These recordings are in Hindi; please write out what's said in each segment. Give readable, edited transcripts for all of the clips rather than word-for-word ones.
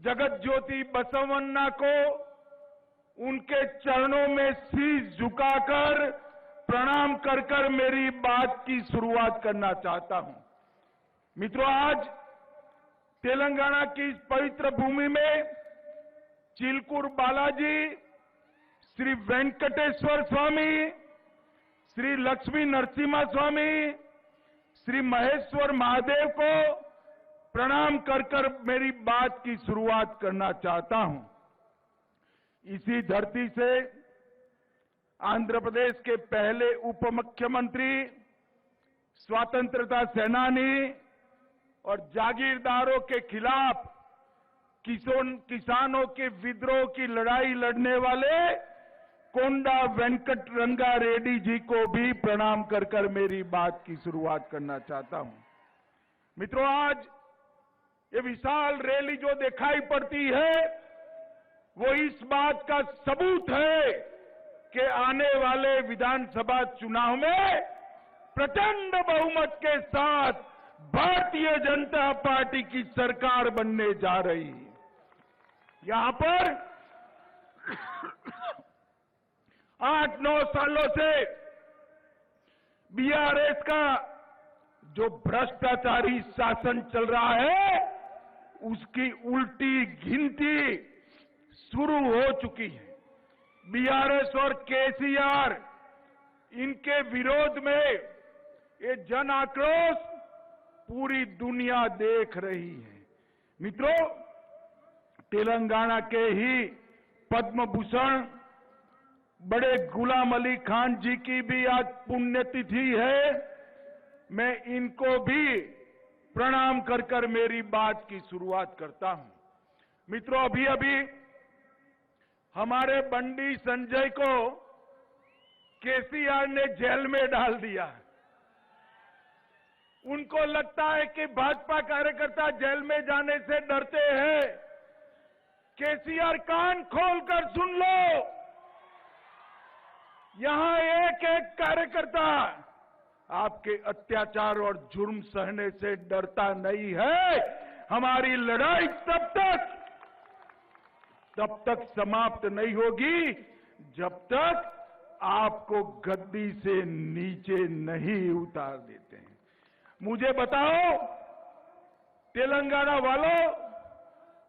जगत ज्योति बसवन्ना को उनके चरणों में शीश झुकाकर प्रणाम कर कर मेरी बात की शुरुआत करना चाहता हूं। मित्रों, आज तेलंगाना की इस पवित्र भूमि में चिलकूर बालाजी, श्री वेंकटेश्वर स्वामी, श्री लक्ष्मी नरसिम्हा स्वामी, श्री महेश्वर महादेव को प्रणाम कर कर मेरी बात की शुरुआत करना चाहता हूं। इसी धरती से आंध्र प्रदेश के पहले उप मुख्यमंत्री, स्वतंत्रता सेनानी और जागीरदारों के खिलाफ किसानों के विद्रोह की लड़ाई लड़ने वाले कोंडा वेंकट रंगा रेड्डी जी को भी प्रणाम कर कर मेरी बात की शुरुआत करना चाहता हूं। मित्रों, आज ये विशाल रैली जो दिखाई पड़ती है वो इस बात का सबूत है कि आने वाले विधानसभा चुनाव में प्रचंड बहुमत के साथ भारतीय जनता पार्टी की सरकार बनने जा रही है। यहां पर 8-9 सालों से बीआरएस का जो भ्रष्टाचारी शासन चल रहा है उसकी उल्टी गिनती शुरू हो चुकी है। बीआरएस और केसीआर इनके विरोध में ये जन आक्रोश पूरी दुनिया देख रही है। मित्रों, तेलंगाना के ही पद्म भूषण बड़े गुलाम अली खान जी की भी आज पुण्यतिथि है। मैं इनको भी प्रणाम कर कर मेरी बात की शुरुआत करता हूं। मित्रों, अभी अभी हमारे बंडी संजय को केसीआर ने जेल में डाल दिया। उनको लगता है कि भाजपा कार्यकर्ता जेल में जाने से डरते हैं। केसीआर, कान खोलकर सुन लो, यहां एक एक कार्यकर्ता आपके अत्याचार और जुर्म सहने से डरता नहीं है। हमारी लड़ाई तब तक समाप्त नहीं होगी जब तक आपको गद्दी से नीचे नहीं उतार देते हैं। मुझे बताओ, तेलंगाना वालों,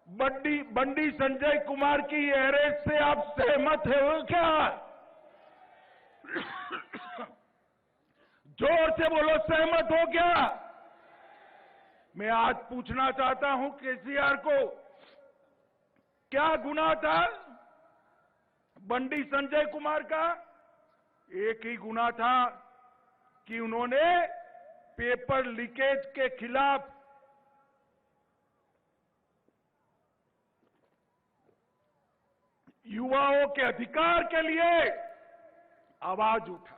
बंडी संजय कुमार की अरेस्ट से आप सहमत हो क्या? जोर से बोलो, सहमत हो क्या? मैं आज पूछना चाहता हूं केसीआर को, क्या गुनाह था बंडी संजय कुमार का? एक ही गुनाह था कि उन्होंने पेपर लीकेज के खिलाफ युवाओं के अधिकार के लिए आवाज उठाई।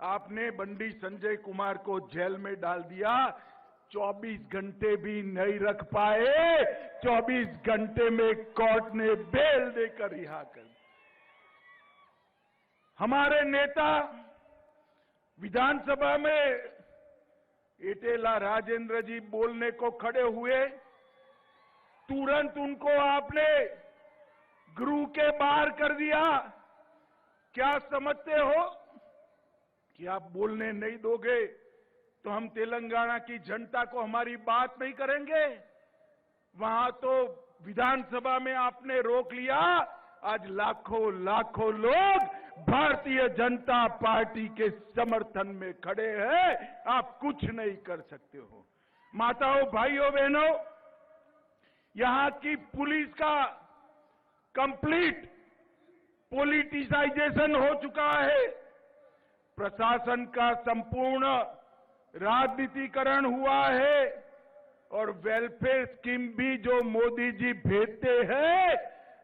आपने बंडी संजय कुमार को जेल में डाल दिया, 24 घंटे भी नहीं रख पाए। 24 घंटे में कोर्ट ने बेल देकर रिहा कर दिया। हमारे नेता विधानसभा में एटेला राजेंद्र जी बोलने को खड़े हुए, तुरंत उनको आपने गृह के बाहर कर दिया। क्या समझते हो कि आप बोलने नहीं दोगे तो हम तेलंगाना की जनता को हमारी बात नहीं करेंगे? वहां तो विधानसभा में आपने रोक लिया। आज लाखों लाखों लोग भारतीय जनता पार्टी के समर्थन में खड़े हैं। आप कुछ नहीं कर सकते हो। माताओं, भाइयों, बहनों, यहां की पुलिस का कंप्लीट पॉलिटिसाइजेशन हो चुका है। प्रशासन का संपूर्ण राजनीतिकरण हुआ है और वेलफेयर स्कीम भी जो मोदी जी भेजते हैं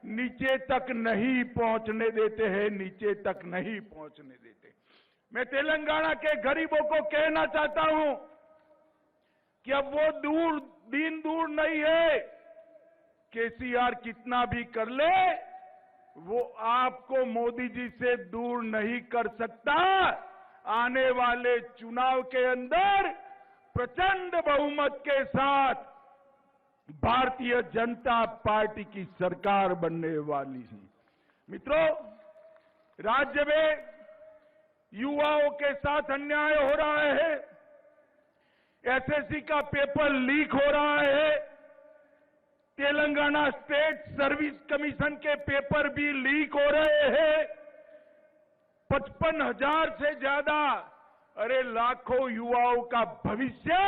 नीचे तक नहीं पहुंचने देते हैं, नीचे तक नहीं पहुंचने देते। मैं तेलंगाना के गरीबों को कहना चाहता हूं कि अब वो दिन दूर नहीं है। केसीआर कितना भी कर ले, वो आपको मोदी जी से दूर नहीं कर सकता। आने वाले चुनाव के अंदर प्रचंड बहुमत के साथ भारतीय जनता पार्टी की सरकार बनने वाली है। मित्रों, राज्य में युवाओं के साथ अन्याय हो रहा है। एसएससी का पेपर लीक हो रहा है। तेलंगाना स्टेट सर्विस कमीशन के पेपर भी लीक हो रहे हैं। 55,000 से ज्यादा, अरे लाखों युवाओं का भविष्य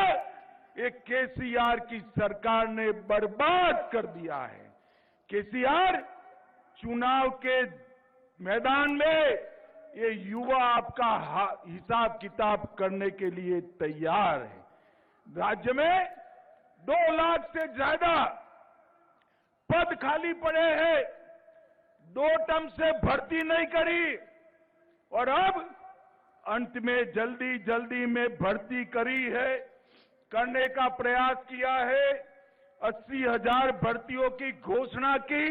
एक केसीआर की सरकार ने बर्बाद कर दिया है। केसीआर चुनाव के मैदान में ये युवा आपका हिसाब किताब करने के लिए तैयार है। राज्य में 2 लाख से ज्यादा पद खाली पड़े हैं। 2 टर्म से भर्ती नहीं करी और अब अंत में जल्दी जल्दी में भर्ती करी है, करने का प्रयास किया है। 80,000 भर्तियों की घोषणा की,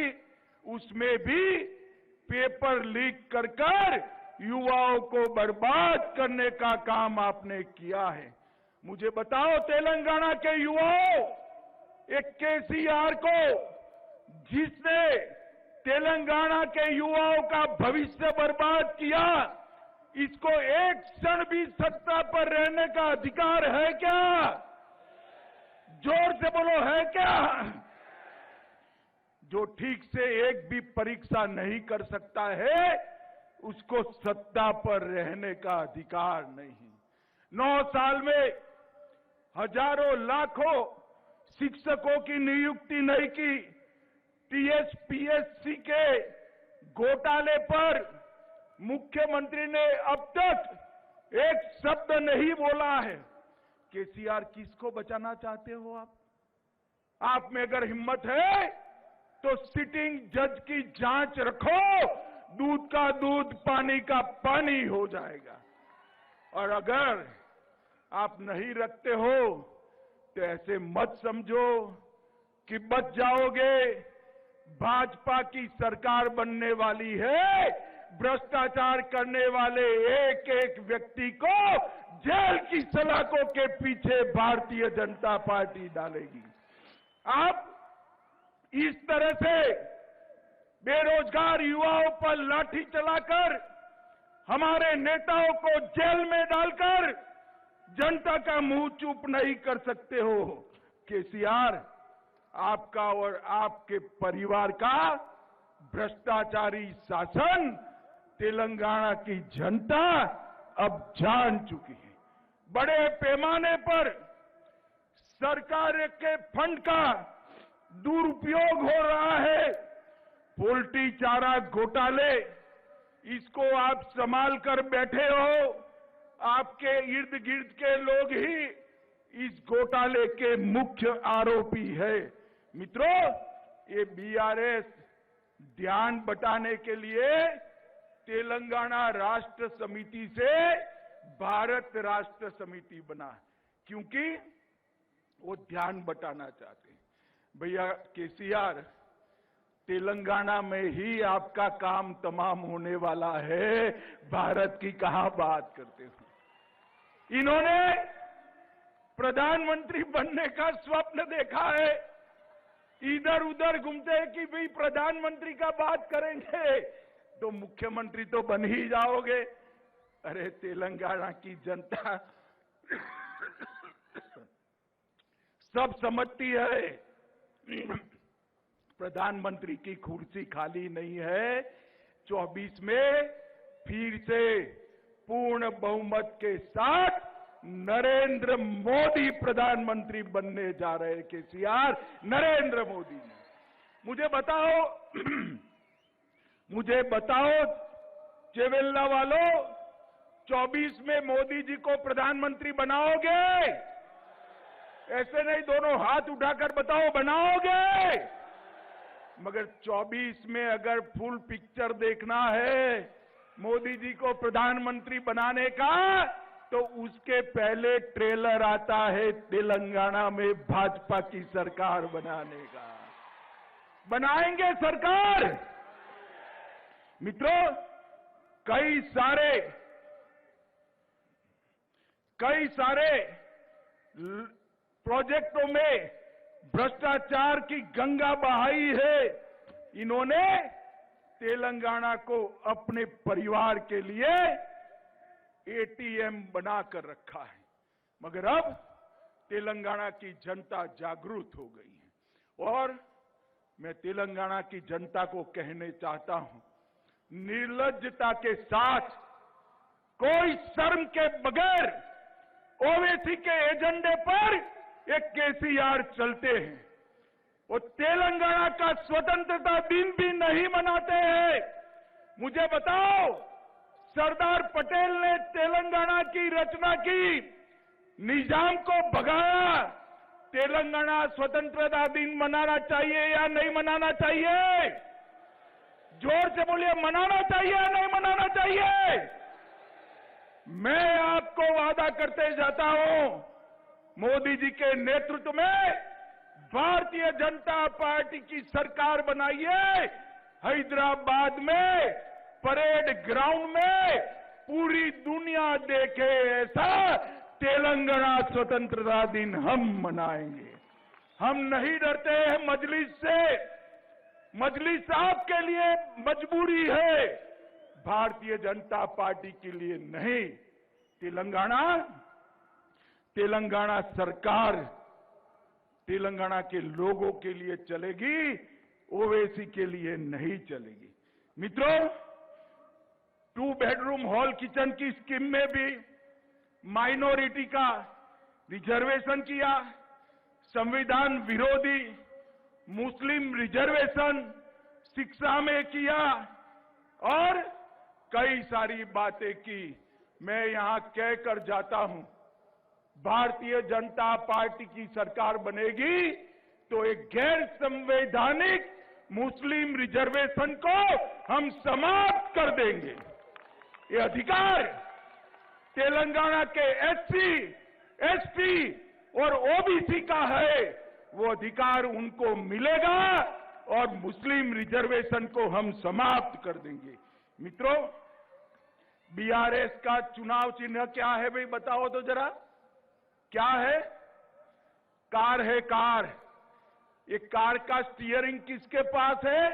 उसमें भी पेपर लीक कर युवाओं को बर्बाद करने का काम आपने किया है। मुझे बताओ, तेलंगाना के युवाओं, एक केसीआर को जिसने तेलंगाना के युवाओं का भविष्य बर्बाद किया, इसको एक क्षण भी सत्ता पर रहने का अधिकार है क्या? जोर से बोलो, है क्या? जो ठीक से एक भी परीक्षा नहीं कर सकता है, उसको सत्ता पर रहने का अधिकार नहीं। 9 साल में हजारों लाखों शिक्षकों की नियुक्ति नहीं की। टीएसपीएससी के घोटाले पर मुख्यमंत्री ने अब तक एक शब्द नहीं बोला है। केसीआर, किसको बचाना चाहते हो आप? आप में अगर हिम्मत है तो सिटिंग जज की जांच रखो, दूध का दूध पानी का पानी हो जाएगा। और अगर आप नहीं रखते हो तो ऐसे मत समझो कि बच जाओगे। भाजपा की सरकार बनने वाली है। भ्रष्टाचार करने वाले एक एक व्यक्ति को जेल की सलाखों के पीछे भारतीय जनता पार्टी डालेगी। आप इस तरह से बेरोजगार युवाओं पर लाठी चलाकर, हमारे नेताओं को जेल में डालकर जनता का मुंह चुप नहीं कर सकते हो। केसीआर, आपका और आपके परिवार का भ्रष्टाचारी शासन तेलंगाना की जनता अब जान चुकी है। बड़े पैमाने पर सरकार के फंड का दुरुपयोग हो रहा है। पोल्ट्री चारा घोटाले, इसको आप संभाल कर बैठे हो। आपके इर्द गिर्द के लोग ही इस घोटाले के मुख्य आरोपी है। मित्रों, ये बीआरएस ध्यान बटाने के लिए तेलंगाना राष्ट्र समिति से भारत राष्ट्र समिति बना, क्योंकि वो ध्यान बटाना चाहते हैं। भैया केसीआर, तेलंगाना में ही आपका काम तमाम होने वाला है, भारत की कहां बात करते हो। इन्होंने प्रधानमंत्री बनने का स्वप्न देखा है। इधर उधर घूमते हैं कि भाई प्रधानमंत्री का बात करेंगे तो मुख्यमंत्री तो बन ही जाओगे। अरे तेलंगाना की जनता सब समझती है, प्रधानमंत्री की कुर्सी खाली नहीं है। 24 में फिर से पूर्ण बहुमत के साथ नरेंद्र मोदी प्रधानमंत्री बनने जा रहे हैं। केसीआर, नरेंद्र मोदी। मुझे बताओ चेवेल्ला वालों, 24 में मोदी जी को प्रधानमंत्री बनाओगे? ऐसे नहीं, दोनों हाथ उठाकर बताओ, बनाओगे? मगर 24 में अगर फुल पिक्चर देखना है मोदी जी को प्रधानमंत्री बनाने का, तो उसके पहले ट्रेलर आता है तेलंगाना में भाजपा की सरकार बनाने का। बनाएंगे सरकार। मित्रों, कई सारे प्रोजेक्टों में भ्रष्टाचार की गंगा बहाई है। इन्होंने तेलंगाना को अपने परिवार के लिए एटीएम बनाकर रखा है। मगर अब तेलंगाना की जनता जागरूक हो गई है और मैं तेलंगाना की जनता को कहने चाहता हूं, निर्लज्जता के साथ, कोई शर्म के बगैर ओवैसी के एजेंडे पर एक केसीआर चलते हैं। वो तेलंगाना का स्वतंत्रता दिन भी नहीं मनाते हैं। मुझे बताओ, सरदार पटेल ने तेलंगाना की रचना की, निजाम को भगाया। तेलंगाना स्वतंत्रता दिन मनाना चाहिए या नहीं मनाना चाहिए? जोर से बोलिए, मनाना चाहिए या नहीं मनाना चाहिए? मैं आपको वादा करते जाता हूं, मोदी जी के नेतृत्व में भारतीय जनता पार्टी की सरकार बनाइए। हैदराबाद में परेड ग्राउंड में पूरी दुनिया देखे ऐसा तेलंगाना स्वतंत्रता दिन हम मनाएंगे। हम नहीं डरते हैं मजलिस से। मजलिस आपके लिए मजबूरी है, भारतीय जनता पार्टी के लिए नहीं। तेलंगाना सरकार तेलंगाना के लोगों के लिए चलेगी, ओवैसी के लिए नहीं चलेगी। मित्रों, 2 बेडरूम हॉल किचन की स्कीम में भी माइनॉरिटी का रिजर्वेशन किया, संविधान विरोधी मुस्लिम रिजर्वेशन शिक्षा में किया और कई सारी बातें की। मैं यहां कहकर जाता हूं, भारतीय जनता पार्टी की सरकार बनेगी तो एक गैर संवैधानिक मुस्लिम रिजर्वेशन को हम समाप्त कर देंगे। ये अधिकार तेलंगाना के एससी, एसटी और ओबीसी का है, वो अधिकार उनको मिलेगा और मुस्लिम रिजर्वेशन को हम समाप्त कर देंगे। मित्रों, बीआरएस का चुनाव चिन्ह क्या है भाई, बताओ तो जरा, क्या है? कार है, कार। ये कार का स्टीयरिंग किसके पास है?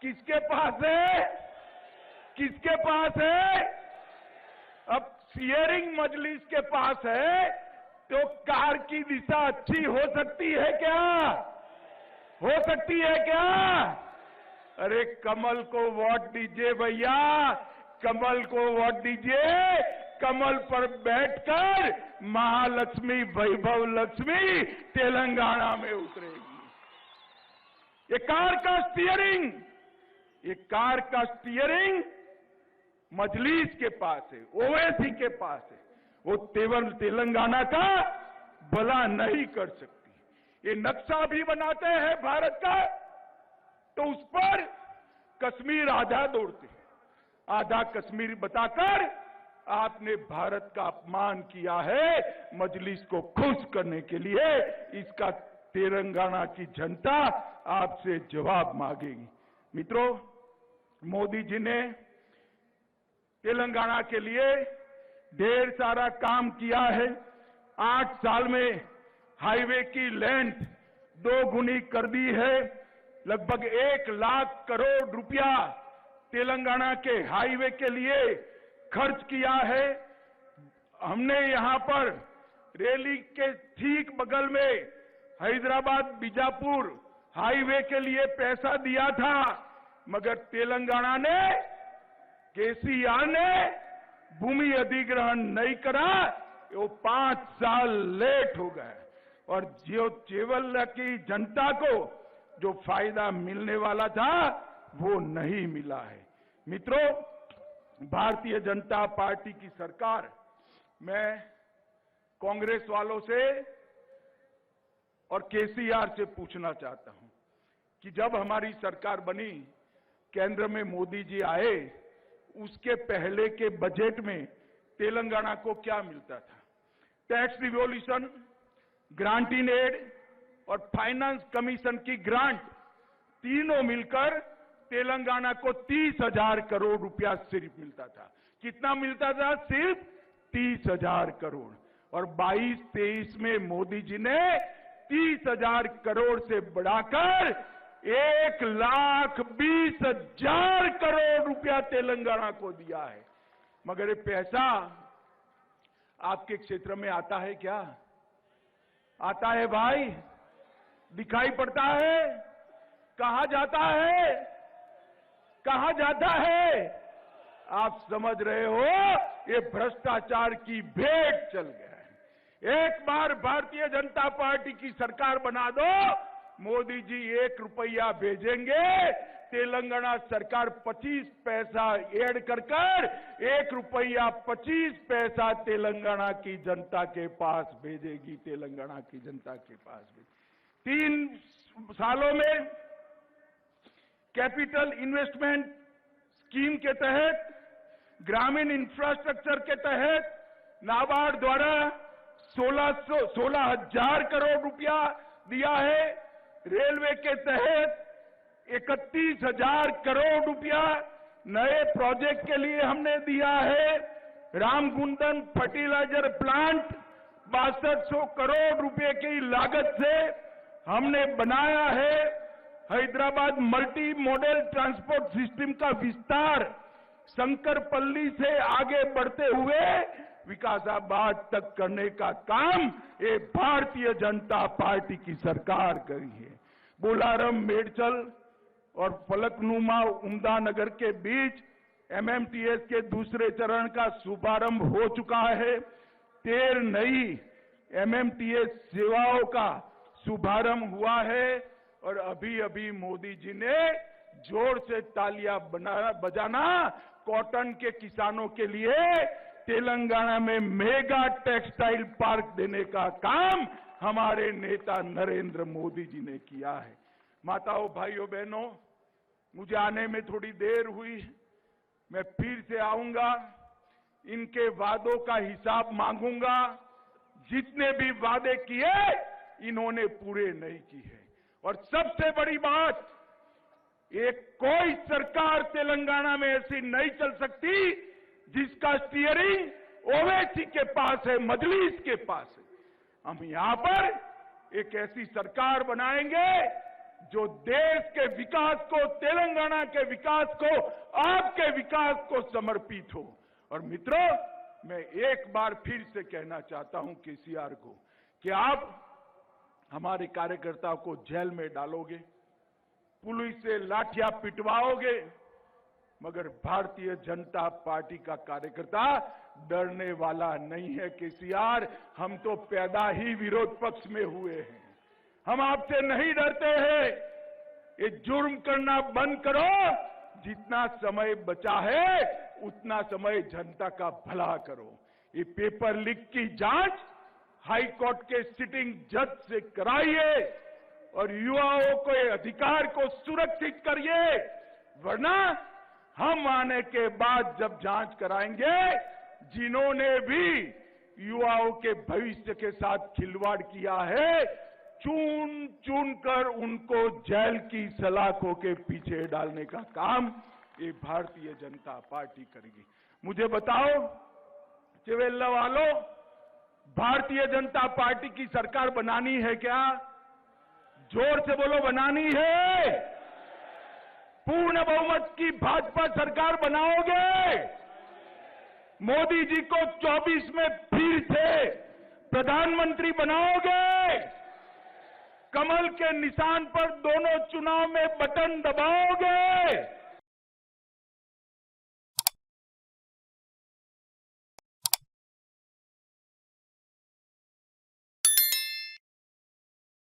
किसके पास है? किसके पास है? अब स्टीयरिंग मजलिस के पास है तो कार की दिशा अच्छी हो सकती है क्या? हो सकती है क्या? अरे कमल को वोट दीजिए भैया, कमल को वोट दीजिए। कमल पर बैठकर महालक्ष्मी, वैभव लक्ष्मी तेलंगाना में उतरेगी। ये कार का स्टीयरिंग, ये कार का स्टीयरिंग मजलिस के पास है, ओवैसी के पास है। वो तेलंगाना का भला नहीं कर सकती। ये नक्शा भी बनाते हैं भारत का तो उस पर कश्मीर आधा दौड़ते हैं। आधा कश्मीर बताकर आपने भारत का अपमान किया है। मजलिस को खुश करने के लिए इसका तेलंगाना की जनता आपसे जवाब मांगेगी। मित्रों, मोदी जी ने तेलंगाना के लिए ढेर सारा काम किया है। 8 साल में हाईवे की लेंथ 2 गुनी कर दी है। लगभग 1 लाख करोड़ रुपया तेलंगाना के हाईवे के लिए खर्च किया है। हमने यहां पर रैली के ठीक बगल में हैदराबाद बीजापुर हाईवे के लिए पैसा दिया था, मगर तेलंगाना ने, केसीआर ने भूमि अधिग्रहण नहीं करा। वो 5 साल लेट हो गए और जो केवल की जनता को जो फायदा मिलने वाला था वो नहीं मिला है। मित्रों, भारतीय जनता पार्टी की सरकार, मैं कांग्रेस वालों से और केसीआर से पूछना चाहता हूं कि जब हमारी सरकार बनी, केंद्र में मोदी जी आए, उसके पहले के बजट में तेलंगाना को क्या मिलता था? Tax revolution, grant in aid और फाइनेंस कमीशन की ग्रांट, तीनों मिलकर तेलंगाना को 30,000 करोड़ रुपया सिर्फ मिलता था। कितना मिलता था? सिर्फ 30,000 करोड़। और 22-23 में मोदी जी ने 30,000 करोड़ से बढ़ाकर 1,20,000 करोड़ रुपया तेलंगाना को दिया है। मगर ये पैसा आपके क्षेत्र में आता है क्या? आता है भाई? दिखाई पड़ता है? कहां जाता है? कहां जाता है? आप समझ रहे हो, ये भ्रष्टाचार की भेंट चल गया है। एक बार भारतीय जनता पार्टी की सरकार बना दो, मोदी जी 1 रुपया भेजेंगे, तेलंगाना सरकार 25 पैसा ऐड कर 1 रुपया 25 पैसा तेलंगाना की जनता के पास भेजेगी। तेलंगाना की जनता के पास भेजेगी। 3 सालों में कैपिटल इन्वेस्टमेंट स्कीम के तहत, ग्रामीण इंफ्रास्ट्रक्चर के तहत नाबार्ड द्वारा 16,000 करोड़ रुपया दिया है। रेलवे के तहत 31,000 करोड़ रुपया नए प्रोजेक्ट के लिए हमने दिया है। रामगुंडम फर्टिलाइजर प्लांट 6200 करोड़ रुपए की लागत से हमने बनाया है। Hyderabad multi modal transport system का विस्तार शंकरपल्ली से आगे बढ़ते हुए विकासाबाद तक करने का काम ये भारतीय जनता पार्टी की सरकार करी है। बोलारम, मेडचल और फलकनुमा उमदा नगर के बीच एमएमटीएस के दूसरे चरण का शुभारंभ हो चुका है। 13 नई एमएमटीएस सेवाओं का शुभारंभ हुआ है और अभी अभी मोदी जी ने जोर से तालियां बजाना कॉटन के किसानों के लिए तेलंगाना में मेगा टेक्सटाइल पार्क देने का काम हमारे नेता नरेंद्र मोदी जी ने किया है। माताओं, भाइयों, बहनों, मुझे आने में थोड़ी देर हुई, मैं फिर से आऊंगा, इनके वादों का हिसाब मांगूंगा। जितने भी वादे किए इन्होंने पूरे नहीं किए। और सबसे बड़ी बात, एक कोई सरकार तेलंगाना में ऐसी नहीं चल सकती जिसका स्टीयरिंग ओवैसी के पास है, मजलिस के पास है। हम यहां पर एक ऐसी सरकार बनाएंगे जो देश के विकास को, तेलंगाना के विकास को, आपके विकास को समर्पित हो। और मित्रों, मैं एक बार फिर से कहना चाहता हूं केसीआर को कि आप हमारे कार्यकर्ताओं को जेल में डालोगे, पुलिस से लाठियां पिटवाओगे, मगर भारतीय जनता पार्टी का कार्यकर्ता डरने वाला नहीं है। केसीआर, हम तो पैदा ही विरोध पक्ष में हुए हैं, हम आपसे नहीं डरते हैं। ये जुर्म करना बंद करो, जितना समय बचा है उतना समय जनता का भला करो। ये पेपर लीक की जांच हाई कोर्ट के सिटिंग जज से कराइए और युवाओं के अधिकार को सुरक्षित करिए, वरना हम आने के बाद जब जांच कराएंगे, जिन्होंने भी युवाओं के भविष्य के साथ खिलवाड़ किया है, चुन चुन कर उनको जेल की सलाखों के पीछे डालने का काम ये भारतीय जनता पार्टी करेगी। मुझे बताओ चिवेल्ला वालों, भारतीय जनता पार्टी की सरकार बनानी है क्या? जोर से बोलो, बनानी है? पूर्ण बहुमत की भाजपा सरकार बनाओगे? मोदी जी को 24 में फिर से प्रधानमंत्री बनाओगे? कमल के निशान पर दोनों चुनाव में बटन दबाओगे?